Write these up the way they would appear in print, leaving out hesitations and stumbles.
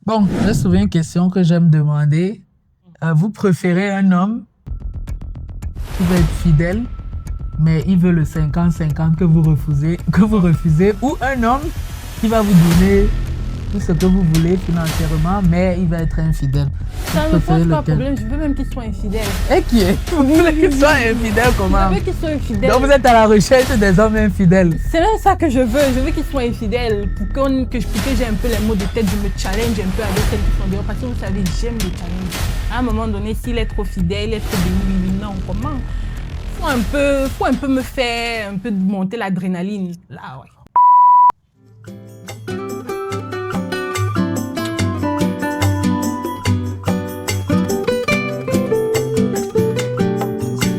Bon, j'ai souvent une question que j'aime demander. Vous préférez un homme qui va être fidèle, mais il veut le 50-50 que vous refusez, ou un homme qui va vous donner tout ce que vous voulez financièrement, mais il va être infidèle. Ça Vous ne préférez pose pas lequel? problème, je veux même qu'ils soient infidèles. Et qui est? Vous voulez qu'il soit infidèle Je comment? veux qu'ils soient infidèles. Donc vous êtes à la recherche des hommes infidèles. C'est même ça que je veux qu'ils soient infidèles pour que j'ai un peu les mots de tête, je me challenge un peu avec celles qui sont dehors. Parce que vous savez, j'aime le challenge. À un moment donné, s'il est trop fidèle, il est trop béni, non, comment? Faut un peu me faire un peu monter l'adrénaline. Là, ouais.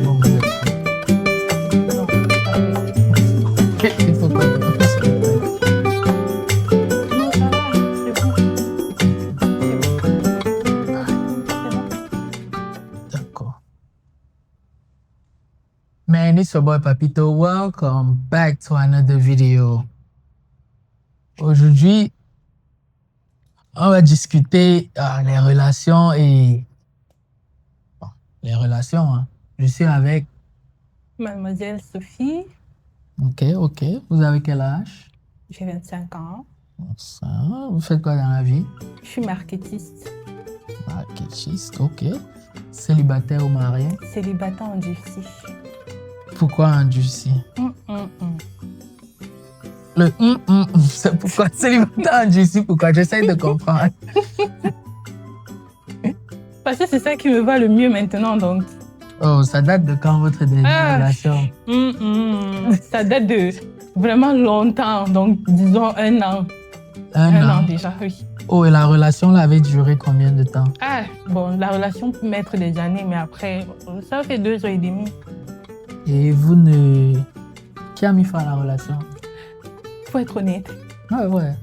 Bon, vous êtes prêts. Il faut pas que vous soyez prêts. Non, ça va, c'est bon. D'accord. Man, it's your boy Papito. Welcome back to another video. Aujourd'hui, on va discuter les relations et... Bon, les relations, hein. Je suis avec... Mademoiselle Sophie, Ok. Vous avez quel âge? j'ai 25 ans. Ça, vous faites quoi dans la vie? Je suis marketiste, Marketiste, ok. Célibataire ou marié? célibataire endurci. Pourquoi endurci? Le c'est pourquoi célibataire endurci? Pourquoi? J'essaie de comprendre. Parce que c'est ça qui me va le mieux maintenant, donc. Oh, ça date de quand votre dernière relation? Ça date de vraiment longtemps, donc disons 1 an. Un an. Déjà, oui. Oh, et la relation là avait duré combien de temps? Bon, la relation peut mettre des années, mais après, ça fait 2 ans et demi. Et vous ne... Qui a mis fin à la relation? Faut être honnête, Ouais.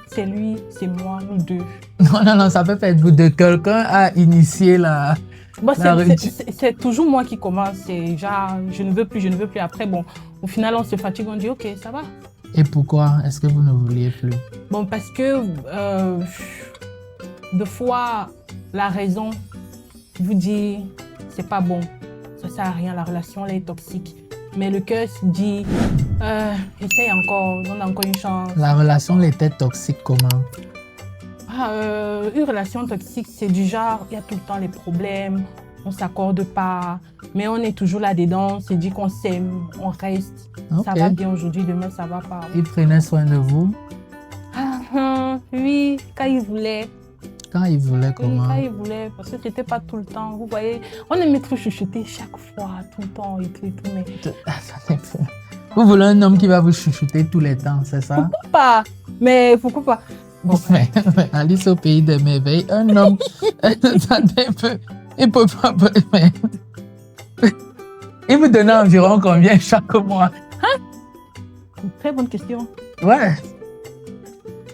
c'est lui, c'est moi, nous deux. Non, ça peut pas être vous deux. Quelqu'un a initié la... Bon, La c'est toujours moi qui commence, c'est genre, je ne veux plus. Après, bon, au final, on se fatigue, on dit, ok, ça va. Et pourquoi est-ce que vous ne vouliez plus? Bon, parce que des fois, la raison vous dit c'est pas bon, ça sert à rien, la relation elle est toxique. Mais le cœur se dit essaye encore, on a encore une chance. La relation elle était toxique comment? Une relation toxique, c'est du genre, il y a tout le temps les problèmes, on s'accorde pas, mais on est toujours là-dedans, on se dit qu'on s'aime, on reste. Ok. Ça va bien aujourd'hui, demain ça va pas. Il prenait soin de vous? Oui, quand il voulait. Quand il voulait Oui, comment? quand il voulait, parce que c'était pas tout le temps. Vous voyez, on aimait trop chuchoter chaque fois, tout le temps et tout, mais... Vous voulez un homme qui va vous chouchouter tous les temps, c'est ça? Pourquoi pas? Mais pourquoi pas? Bon, Mais Alice au pays des merveilles, un homme, attendez un peu, il peut pas, mais... Il vous donnait environ combien chaque mois? une très bonne question. Ouais.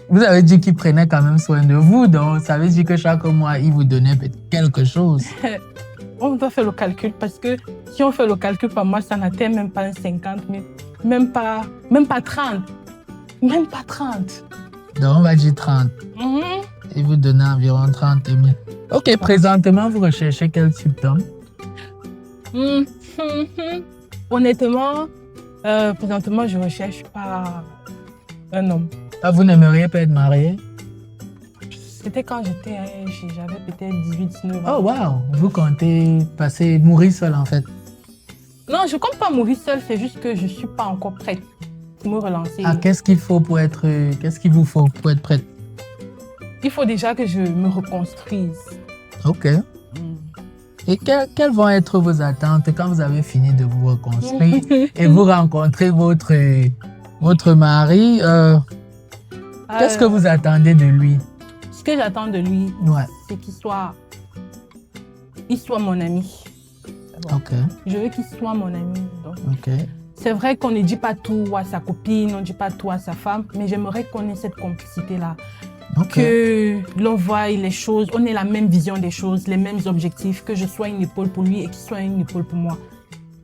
Vous avez dit qu'il prenait quand même soin de vous, donc ça veut dire que chaque mois, il vous donnait peut-être quelque chose. On doit faire le calcul, parce que si on fait le calcul par mois, ça n'atteint même pas 50 000, même pas 30. Même pas 30. Donc on va dire 30. Mhm. Il vous donnait environ 30 000. Ok, présentement, vous recherchez quel type d'homme? Honnêtement, présentement, je ne recherche pas un homme. Ah, vous n'aimeriez pas être marié? C'était quand j'avais peut-être 18-19 ans. Oh, wow! Vous comptez mourir seul, en fait. Non, je ne compte pas mourir seule, c'est juste que je ne suis pas encore prête pour me relancer. Ah, qu'est-ce qu'il vous faut pour être prête? Il faut déjà que je me reconstruise. Ok. Et quelles vont être vos attentes quand vous avez fini de vous reconstruire et vous rencontrez votre mari? Qu'est-ce que vous attendez de lui? Ce que j'attends de lui, Ouais. c'est qu'il soit mon ami. Bon. Ok. Je veux qu'il soit mon ami. Donc. Ok. C'est vrai qu'on ne dit pas tout à sa copine, on ne dit pas tout à sa femme, mais j'aimerais qu'on ait cette complicité-là. Ok. Que l'on voie les choses, on ait la même vision des choses, les mêmes objectifs, que je sois une épaule pour lui et qu'il soit une épaule pour moi.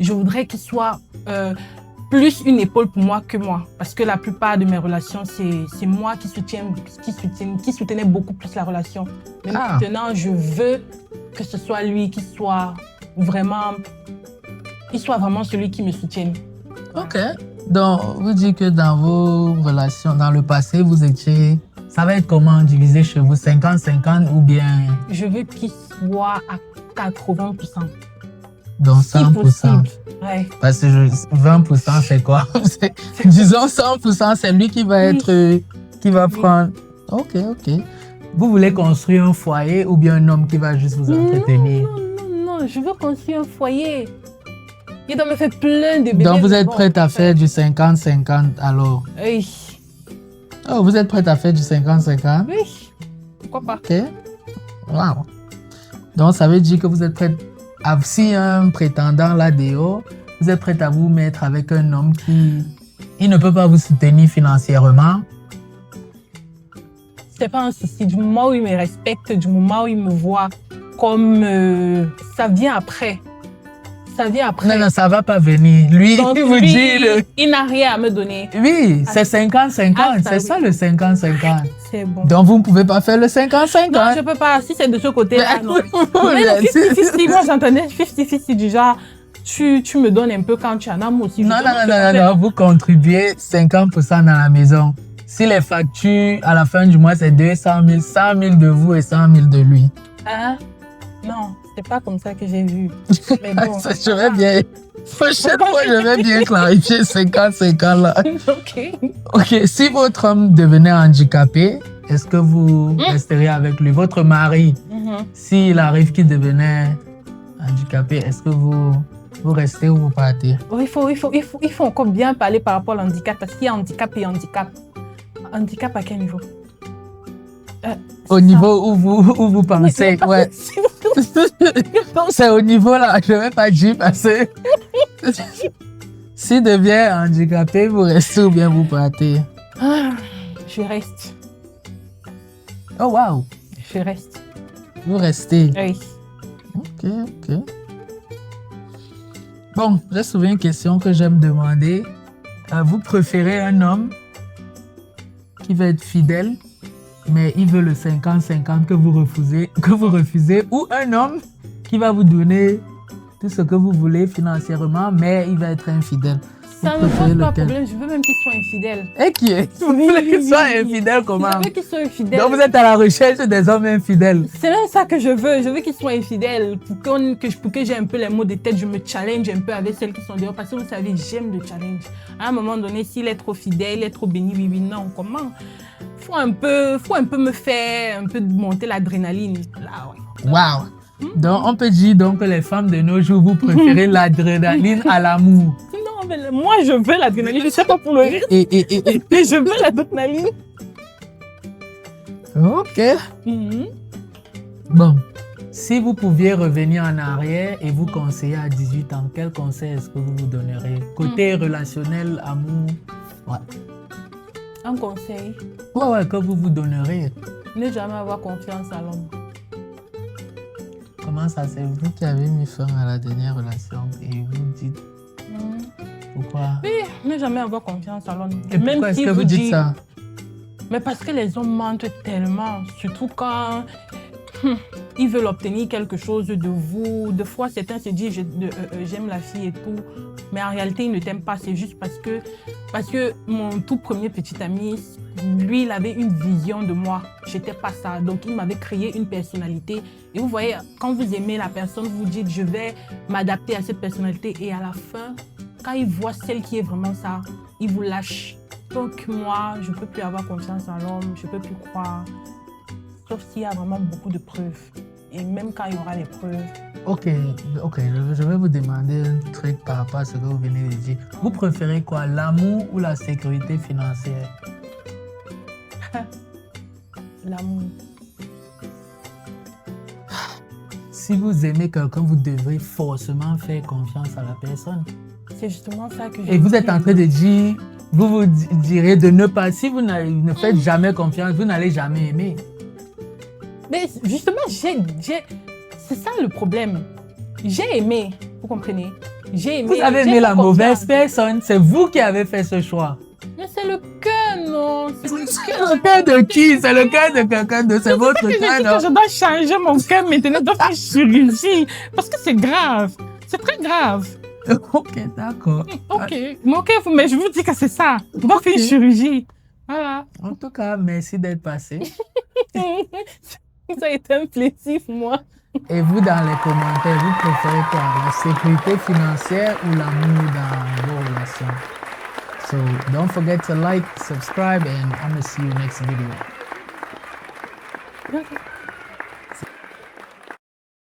Je voudrais qu'il soit plus une épaule pour moi que moi. Parce que la plupart de mes relations, c'est moi qui soutenais beaucoup plus la relation. Mais maintenant, je veux que ce soit lui qui soit vraiment celui qui me soutienne. Ok. Donc, vous dites que dans vos relations, dans le passé, vous étiez... Ça va être comment divisé chez vous? 50-50 ou bien... Je veux qu'il soit à 80%. Donc 100%. Ouais. Parce que 20%, c'est quoi? Disons 100%, c'est lui qui va être... qui va prendre... Ok. Vous voulez construire un foyer ou bien un homme qui va juste vous entretenir? Non, je veux construire un foyer. Il doit me faire plein de bébés. Donc vous êtes prête à faire du 50-50 alors? Oui. Oh, vous êtes prête à faire du 50-50? Oui. Pourquoi pas? Ok. Wow. Donc ça veut dire que vous êtes prête à... Si un prétendant là-dehors, vous êtes prête à vous mettre avec un homme qui... Il ne peut pas vous soutenir financièrement? C'est pas un souci. Du moment où il me respecte, du moment où il me voit comme... ça vient après. Ça vient après. Non, ça va pas venir. Lui, donc, il vous dit... Il n'a rien à me donner. Oui, c'est 50-50. C'est ça le 50-50. C'est bon. Donc vous ne pouvez pas faire le 50-50. Non, je peux pas. Si c'est de ce côté-là, non. Mais le 50-50, moi j'entendais 50-50 du genre, tu me donnes un peu quand tu en as, moi aussi. Non. Vous contribuez 50% dans la maison. Si les factures, à la fin du mois, c'est 200 000, 100 000 de vous et 100 000 de lui. Hein? Non, c'est pas comme ça que j'ai vu. Mais bon. Je vais bien. Prochaine fois, je vais bien clarifier 50-50 là. Ok, si votre homme devenait handicapé, est-ce que vous resteriez avec lui? Votre mari, s'il arrive qu'il devenait handicapé, est-ce que vous restez ou vous partez? Il faut encore bien parler par rapport à l'handicap, parce qu'il y a handicap et handicap. Handicap à quel niveau? Au niveau où vous pensez, ouais. C'est au niveau là, je ne vais pas dire parce que s'il devient handicapé, vous restez ou bien vous partez? Je reste. Oh wow! Je reste. Vous restez? Oui. Ok. Bon, j'ai souvent une question que j'aime demander. Vous préférez un homme qui va être fidèle, mais il veut le 50-50 que vous refusez, ou un homme qui va vous donner tout ce que vous voulez financièrement, mais il va être infidèle? Ça ne me pose pas de problème, je veux même qu'il soit infidèle. Et qui est? Vous voulez qu'il soit infidèle comment? Je veux qu'il soit infidèle. Donc vous êtes à la recherche des hommes infidèles? C'est même ça que je veux qu'il soit infidèle. Pour que j'ai un peu les mots de tête, je me challenge un peu avec celles qui sont dehors. Parce que vous savez, j'aime le challenge. À un moment donné, s'il est trop fidèle, il est trop béni, oui, non, comment? Faut un peu me faire un peu monter l'adrénaline. Là, ouais. Wow! Donc on peut dire donc que les femmes de nos jours, vous préférez l'adrénaline à l'amour? Non, mais moi je veux l'adrénaline, je ne sais pas pour le reste. Mais je veux l'adrénaline. Ok. Bon, si vous pouviez revenir en arrière et vous conseiller à 18 ans, quel conseil est-ce que vous vous donnerez? Côté relationnel, amour? Ouais. Un conseil? Ouais, que vous vous donnerez? Ne jamais avoir confiance à l'homme. Comment ça, c'est vous qui avez mis fin à la dernière relation et vous dites pourquoi? Oui, ne jamais avoir confiance à l'homme. Et pourquoi est-ce que vous dites ça? Mais parce que les hommes mentent tellement, surtout quand ils veulent obtenir quelque chose de vous. Des fois, certains se disent j'aime la fille et tout, mais en réalité, ils ne t'aiment pas. C'est juste parce que mon tout premier petit ami, lui, il avait une vision de moi. J'étais pas ça. Donc, il m'avait créé une personnalité. Et vous voyez, quand vous aimez la personne, vous dites je vais m'adapter à cette personnalité. Et à la fin, quand il voit celle qui est vraiment ça, il vous lâche. Donc, moi, je ne peux plus avoir confiance en l'homme, je ne peux plus croire. Sauf s'il y a vraiment beaucoup de preuves. Et même quand il y aura les preuves. Ok, je vais vous demander un truc par rapport à ce que vous venez de dire. Vous préférez quoi, l'amour ou la sécurité financière? L'amour. Si vous aimez quelqu'un, vous devrez forcément faire confiance à la personne. C'est justement ça que Et vous êtes en train de dire, vous direz de ne pas, si vous ne faites jamais confiance, vous n'allez jamais aimer. Mais justement, c'est ça le problème. J'ai aimé, vous comprenez? J'ai aimé. Vous avez j'ai aimé la fait mauvaise confiance. personne. C'est vous qui avez fait ce choix. Mais c'est le cœur, non? C'est le cœur. C'est le cœur de qui? C'est le cœur de quelqu'un d'autre. C'est votre J'ai cœur, dit non? que je dois changer mon cœur maintenant, je dois faire chirurgie. Parce que c'est grave. C'est très grave. Ok, d'accord. Ok. Mais ok, mais je vous dis que c'est ça. Je dois faire une chirurgie. Voilà. En tout cas, merci d'être passé. Ça a été un plaisir pour moi. Et vous, dans les commentaires, vous préférez quoi? La sécurité financière ou l'amour dans vos relations? So, don't forget to like, subscribe, and I'm gonna see you next video.